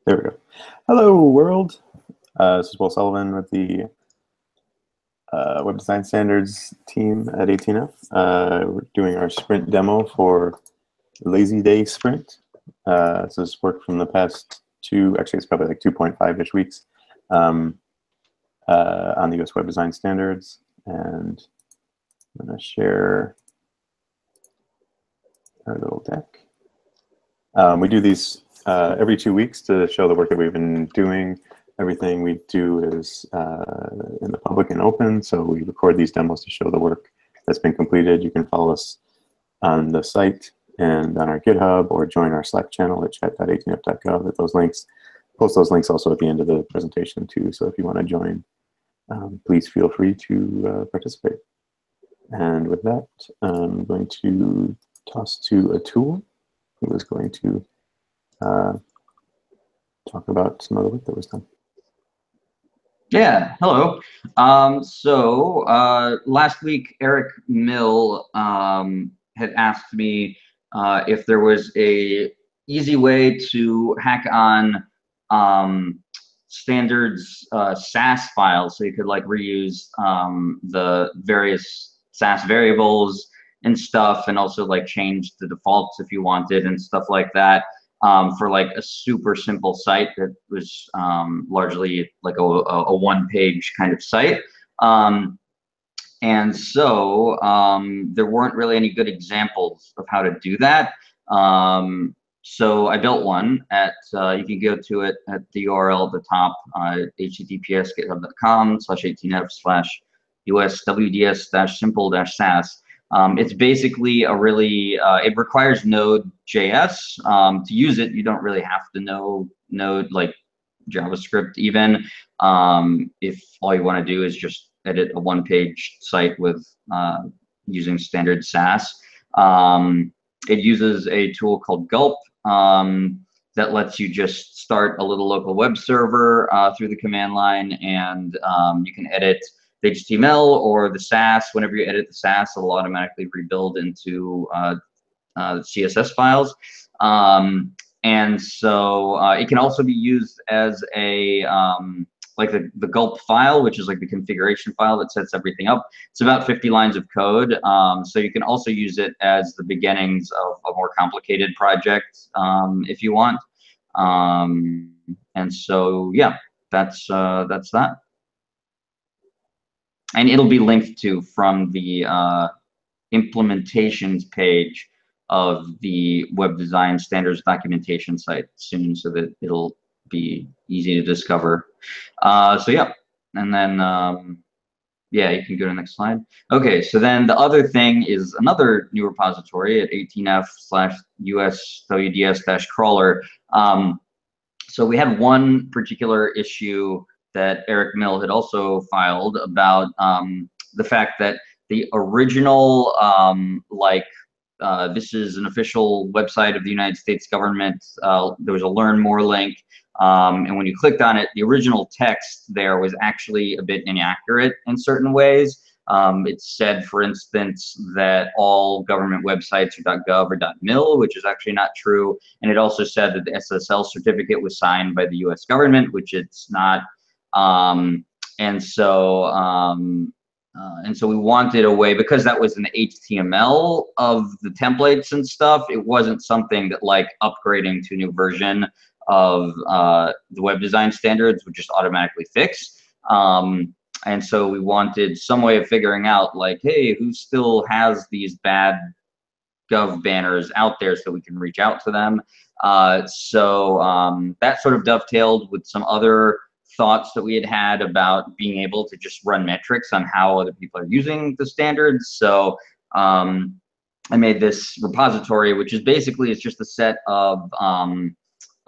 There we go. Hello, world. This is Will Sullivan with the Web Design Standards team at 18F. We're doing our sprint demo for Lazy Day Sprint. So this work from the past actually it's probably like 2.5-ish weeks on the US Web Design Standards. And I'm going to share our little deck. We do these every 2 weeks to show the work that we've been doing. Everything we do is in the public and open, so we record these demos to show the work that's been completed. You can follow us on the site and on our GitHub, or join our Slack channel at chat.18f.gov at those links. Post those links also at the end of the presentation too, so if you want to join, please feel free to participate. And with that, I'm going to toss to Atul, who is going to talk about some of the work that was done. Yeah, hello. Last week, Eric Mill had asked me if there was a easy way to hack on standards SAS files, so you could like reuse the various SAS variables and stuff, and also like change the defaults if you wanted and stuff like that. For like a super simple site that was largely like a one-page kind of site. And so there weren't really any good examples of how to do that. So I built one at, you can go to it at the URL at the top, https://github.com/18f/uswds-simple-sas. It's basically a really, it requires Node.js. To use it, you don't really have to know Node, like JavaScript even, if all you want to do is just edit a one-page site with using standard SAS. It uses a tool called Gulp that lets you just start a little local web server through the command line, and you can edit the HTML or the SAS. Whenever you edit the SAS, it'll automatically rebuild into CSS files. And so it can also be used as a like the gulp file, which is like the configuration file that sets everything up. It's about 50 lines of code. So you can also use it as the beginnings of a more complicated project if you want. And so yeah, that's that. And it'll be linked to from the implementations page of the Web Design Standards documentation site soon, so that it'll be easy to discover. So yeah, and then yeah, you can go to the next slide. Okay, so then the other thing is another new repository at 18f/uswds-crawler. So we had one particular issue that Eric Mill had also filed about the fact that the original, this is an official website of the United States government. There was a Learn More link, and when you clicked on it, the original text there was actually a bit inaccurate in certain ways. It said, for instance, that all government websites are .gov or .mil, which is actually not true. And it also said that the SSL certificate was signed by the US government, which it's not. And so we wanted a way, because that was an HTML of the templates and stuff, it wasn't something that like upgrading to a new version of the Web Design Standards would just automatically fix. And so we wanted some way of figuring out like, hey, who still has these bad gov banners out there so we can reach out to them. So that sort of dovetailed with some other thoughts that we had about being able to just run metrics on how other people are using the standards. So I made this repository, which is basically, it's just a set of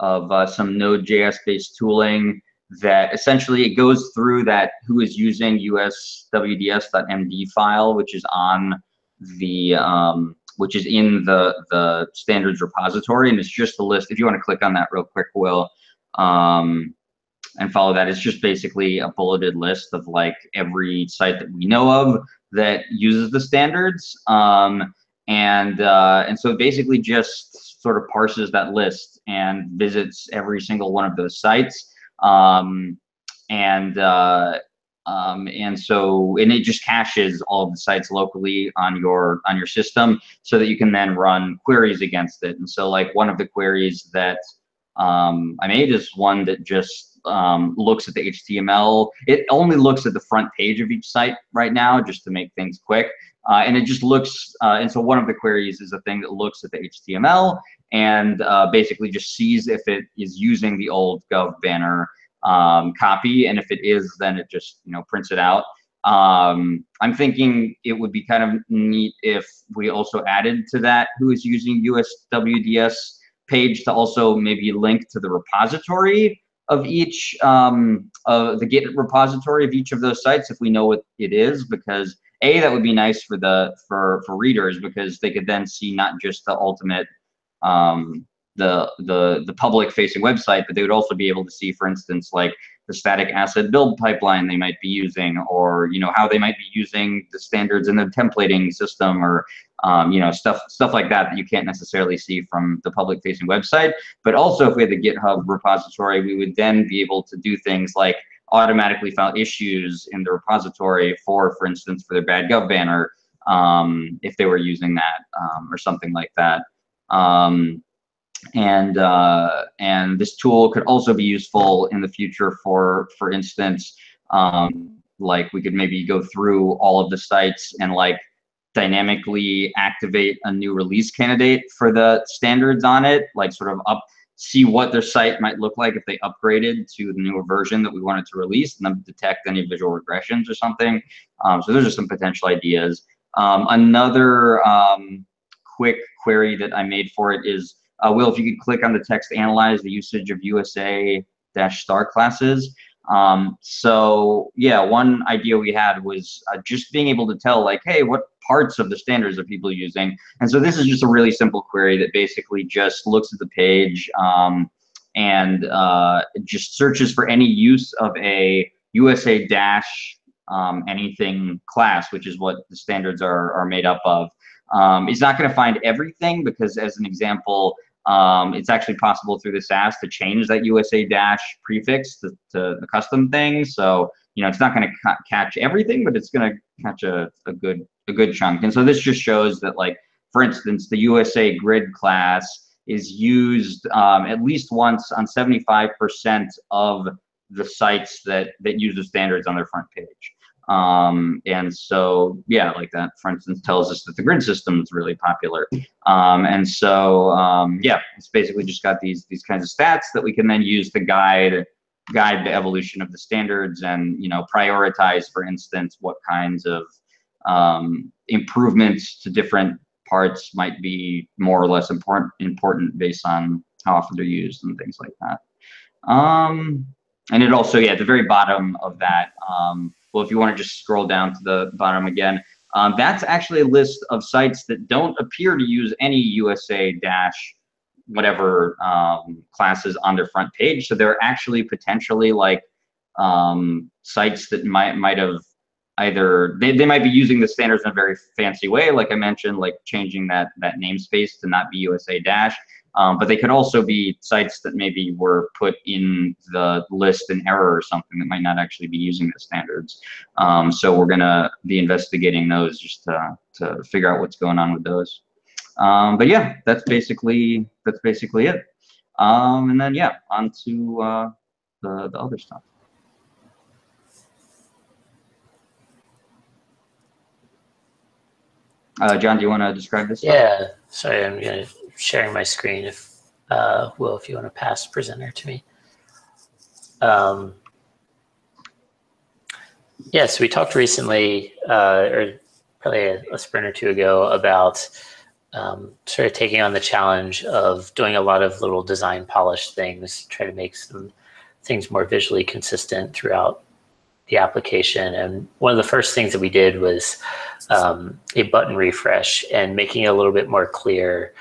some Node.js based tooling that essentially it goes through that who is using uswds.md file, which is on the which is in the standards repository, and it's just a list. If you want to click on that real quick, Will, and follow that, it's just basically a bulleted list of like every site that we know of that uses the standards, and so it basically just sort of parses that list and visits every single one of those sites. And it just caches all of the sites locally on your system so that you can then run queries against it. And so like one of the queries that I made is one that just looks at the HTML. It only looks at the front page of each site right now, just to make things quick. And it just looks, and so one of the queries is a thing that looks at the HTML and basically just sees if it is using the old Gov banner copy, and if it is, then it just prints it out. I'm thinking it would be kind of neat if we also added to that who is using USWDS page to also maybe link to the repository of each of the Git repository of each of those sites if we know what it is, because that would be nice for readers, because they could then see not just the ultimate the public facing website, but they would also be able to see, for instance, like the static asset build pipeline they might be using, or how they might be using the standards in the templating system, or stuff like that you can't necessarily see from the public facing website. But also if we had the GitHub repository, we would then be able to do things like automatically file issues in the repository for instance, for their bad gov banner, if they were using that, or something like that. And this tool could also be useful in the future for instance, like we could maybe go through all of the sites and like dynamically activate a new release candidate for the standards on it, like sort of see what their site might look like if they upgraded to the newer version that we wanted to release, and then detect any visual regressions or something. So those are some potential ideas. Another quick query that I made for it is, Will, if you could click on the text, analyze the usage of USA-star classes. So yeah, one idea we had was just being able to tell like, hey, what parts of the standards are people using? And so this is just a really simple query that basically just looks at the page and just searches for any use of a USA anything class, which is what the standards are made up of. It's not going to find everything, because as an example, it's actually possible through the SAS to change that USA prefix to the custom thing. So it's not going to catch everything, but it's going to catch a good chunk. And so this just shows that, like, for instance, the USA grid class is used at least once on 75% of the sites that use the standards on their front page. And so, yeah, like that, for instance, tells us that the grid system is really popular. And so, yeah, it's basically just got these kinds of stats that we can then use to guide the evolution of the standards, and prioritize, for instance, what kinds of improvements to different parts might be more or less important based on how often they're used and things like that. And it also, yeah, at the very bottom of that, well, if you want to just scroll down to the bottom again, that's actually a list of sites that don't appear to use any USA whatever classes on their front page. So they're actually potentially like sites that might have either, they might be using the standards in a very fancy way, like I mentioned, like changing that namespace to not be USA but they could also be sites that maybe were put in the list in error or something that might not actually be using the standards. So we're gonna be investigating those just to figure out what's going on with those. But yeah, that's basically it. And then yeah, on to the other stuff. John, do you want to describe this? Yeah, sorry, I'm sharing my screen. If Will, if you want to pass presenter to me. Yeah, so we talked recently, or probably a sprint or two ago, about sort of taking on the challenge of doing a lot of little design polish things, try to make some things more visually consistent throughout the application. And one of the first things that we did was a button refresh, and making it a little bit more clear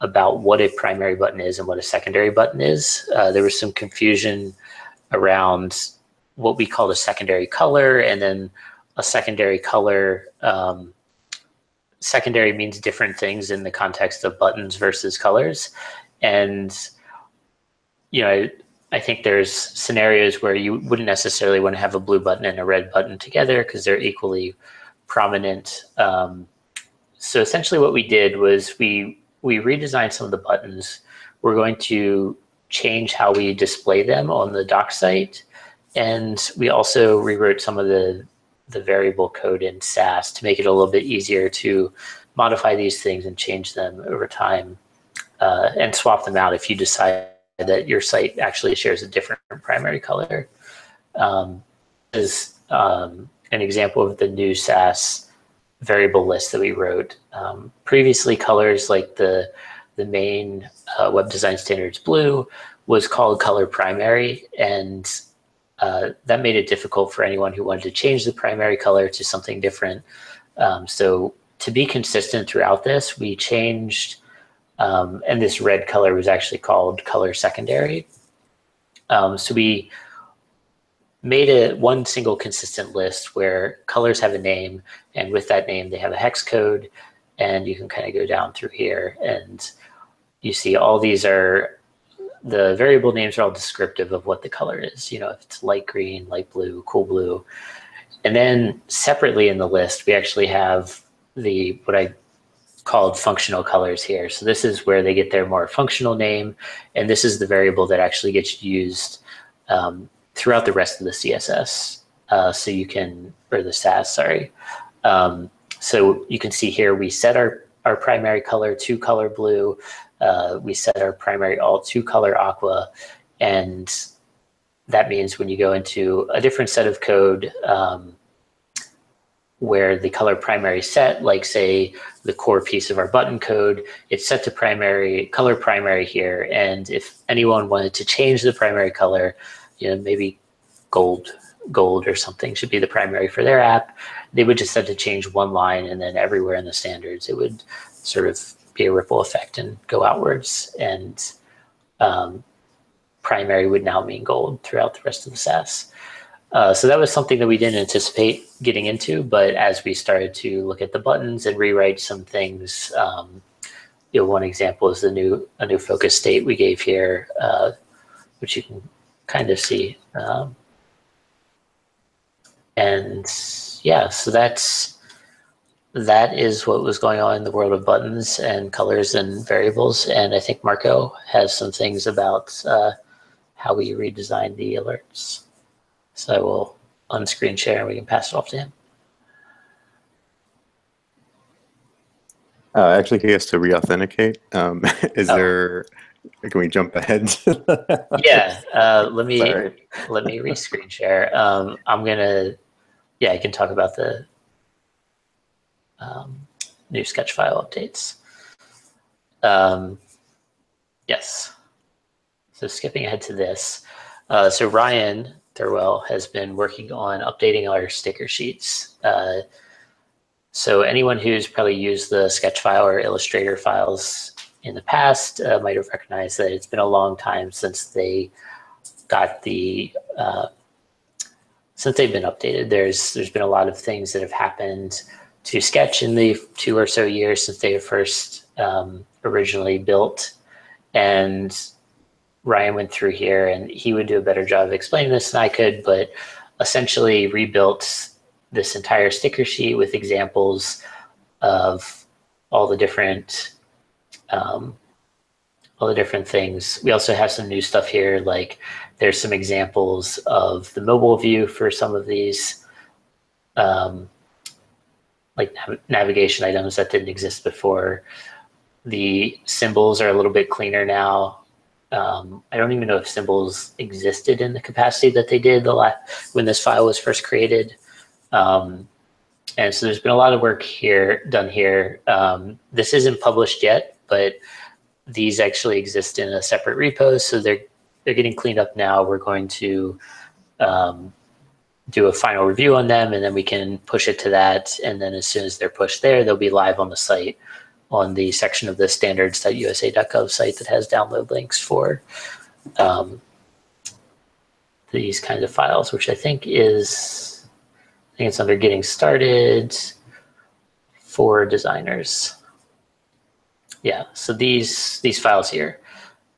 about what a primary button is and what a secondary button is. There was some confusion around what we call a secondary color, and then a secondary color secondary means different things in the context of buttons versus colors. And, you know, I think there's scenarios where you wouldn't necessarily want to have a blue button and a red button together because they're equally prominent. So essentially what we did was we redesigned some of the buttons. We're going to change how we display them on the doc site. And we also rewrote some of the variable code in Sass to make it a little bit easier to modify these things and change them over time, and swap them out if you decide that your site actually shares a different primary color. Is an example of the new Sass variable list that we wrote. Previously, colors like the main web design standards blue was called color primary, and that made it difficult for anyone who wanted to change the primary color to something different. So to be consistent throughout this, we changed, and this red color was actually called color secondary. So we made one single consistent list where colors have a name, and with that name, they have a hex code, and you can kind of go down through here, and you see all these are, the variable names are all descriptive of what the color is. You know, if it's light green, light blue, cool blue. And then separately in the list, we actually have what I called functional colors here. So this is where they get their more functional name, and this is the variable that actually gets used throughout the rest of the CSS. So you can, or the Sass, sorry. So you can see here, we set our primary color to color blue. We set our primary alt to color aqua, and that means when you go into a different set of code where the color primary set, like say the core piece of our button code, it's set to color primary here. And if anyone wanted to change the primary color, you know, maybe gold or something should be the primary for their app, they would just have to change one line, and then everywhere in the standards, it would sort of be a ripple effect and go outwards. And primary would now mean gold throughout the rest of the Sass. So that was something that we didn't anticipate getting into, but as we started to look at the buttons and rewrite some things, you know, one example is a new focus state we gave here, which you can kind of see. And yeah, so that is what was going on in the world of buttons and colors and variables. And I think Marco has some things about how we redesigned the alerts. So I will unscreen share and we can pass it off to him. Actually, he has to re-authenticate. There? Can we jump ahead? Yeah. Let me re-screen share. I'm gonna. Yeah, I can talk about the new sketch file updates. Yes. So skipping ahead to this. So Ryan Thurwell has been working on updating our sticker sheets. So anyone who's probably used the sketch file or Illustrator files in the past might have recognized that it's been a long time since they got since they've been updated. There's been a lot of things that have happened to Sketch in the 2 or so years since they were first originally built. And Ryan went through here, and he would do a better job of explaining this than I could, but essentially rebuilt this entire sticker sheet with examples of all the different things. We also have some new stuff here, like there's some examples of the mobile view for some of these like navigation items that didn't exist before. The symbols are a little bit cleaner now. I don't even know if symbols existed in the capacity that they did when this file was first created. And so there's been a lot of work done here. This isn't published yet, but these actually exist in a separate repo, so they're getting cleaned up now. We're going to do a final review on them, and then we can push it to that. And then as soon as they're pushed there, they'll be live on the site on the section of the standards.usa.gov site that has download links for these kinds of files, which I think it's under getting started. for designers. Yeah, so these files here,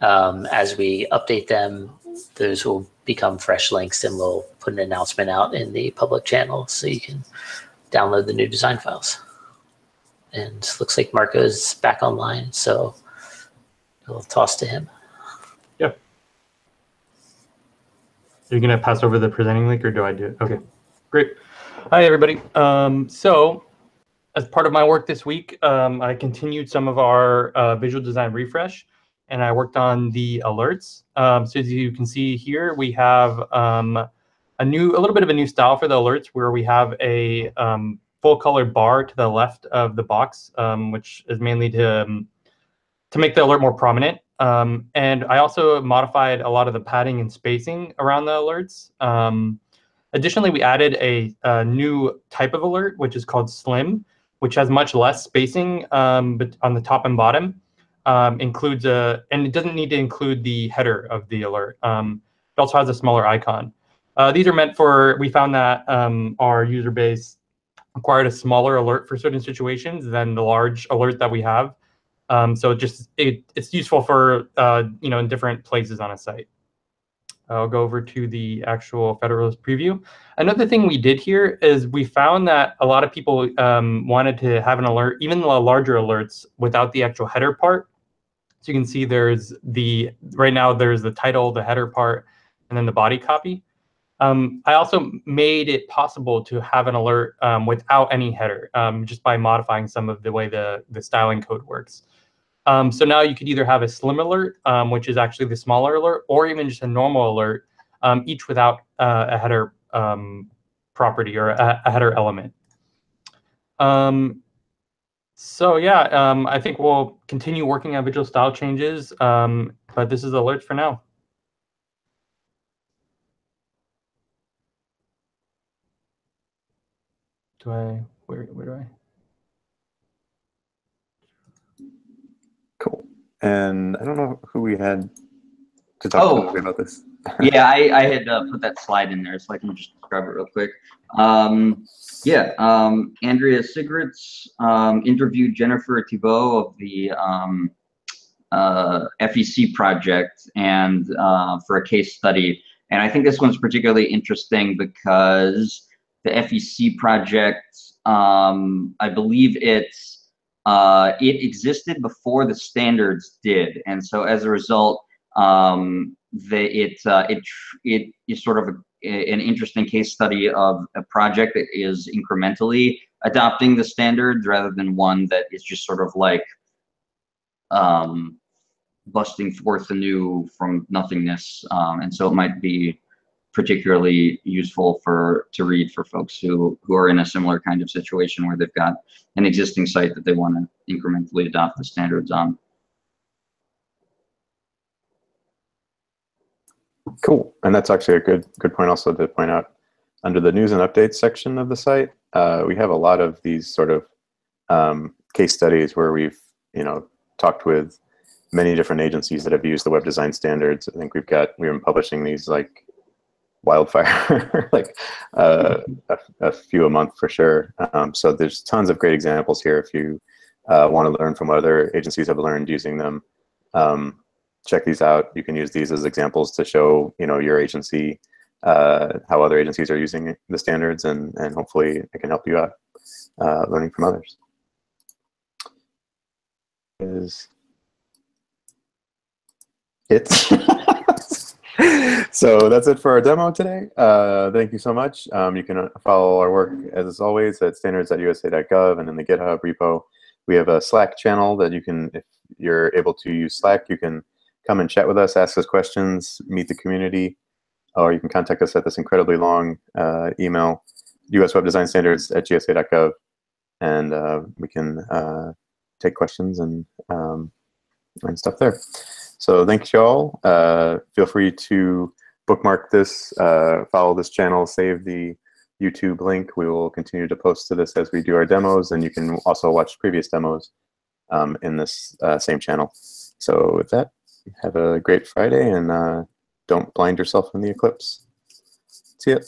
as we update them, those will become fresh links, and we'll put an announcement out in the public channel so you can download the new design files. And looks like Marco's back online, so we'll toss to him. Yeah. Are you going to pass over the presenting link, or do I do it? Okay, great. Hi, everybody. So as part of my work this week, I continued some of our visual design refresh, and I worked on the alerts. So as you can see here, we have a little bit of a new style for the alerts, where we have a full color bar to the left of the box, which is mainly to make the alert more prominent. And I also modified a lot of the padding and spacing around the alerts. Additionally, we added a new type of alert, which is called Slim, which has much less spacing but on the top and bottom. And it doesn't need to include the header of the alert. It also has a smaller icon. These are meant for, we found that our user base required a smaller alert for certain situations than the large alert that we have. So it's useful for, in different places on a site. I'll go over to the actual Federalist preview. Another thing we did here is we found that a lot of people wanted to have an alert, even the larger alerts, without the actual header part. So you can see right now there's the title, the header part, and then the body copy. I also made it possible to have an alert without any header, just by modifying some of the way the styling code works. So now you could either have a Slim alert, which is actually the smaller alert, or even just a normal alert, each without a header property or a header element. So yeah, I think we'll continue working on visual style changes, but this is alerts for now. Where do I? Cool. And I don't know who we had to talk to about this. Yeah, I had put that slide in there, so I can just grab it real quick. Andrea Sigritz interviewed Jennifer Thibault of the FEC project and for a case study. And I think this one's particularly interesting because the FEC project, I believe it existed before the standards did, and so as a result, it is sort of an interesting case study of a project that is incrementally adopting the standards rather than one that is just sort of like busting forth anew from nothingness, and so it might be particularly useful to read for folks who are in a similar kind of situation where they've got an existing site that they want to incrementally adopt the standards on. Cool, and that's actually a good point also to point out. Under the news and updates section of the site, we have a lot of these sort of case studies where we've talked with many different agencies that have used the web design standards. I think we've been publishing these like wildfire, like a few a month for sure. So there's tons of great examples here if you want to learn from what other agencies have learned using them. Check these out. You can use these as examples to show your agency how other agencies are using the standards, and hopefully it can help you out learning from others. So that's it for our demo today. Thank you so much. You can follow our work as always at standards.usa.gov and in the GitHub repo. We have a Slack channel that you can, if you're able to use Slack, you can come and chat with us, ask us questions, meet the community, or you can contact us at this incredibly long email, uswebdesignstandards@gsa.gov, and we can take questions and stuff there. So thank you all. Feel free to bookmark this, follow this channel, save the YouTube link. We will continue to post to this as we do our demos, and you can also watch previous demos in this same channel. So with that, have a great Friday, and don't blind yourself in the eclipse. See ya.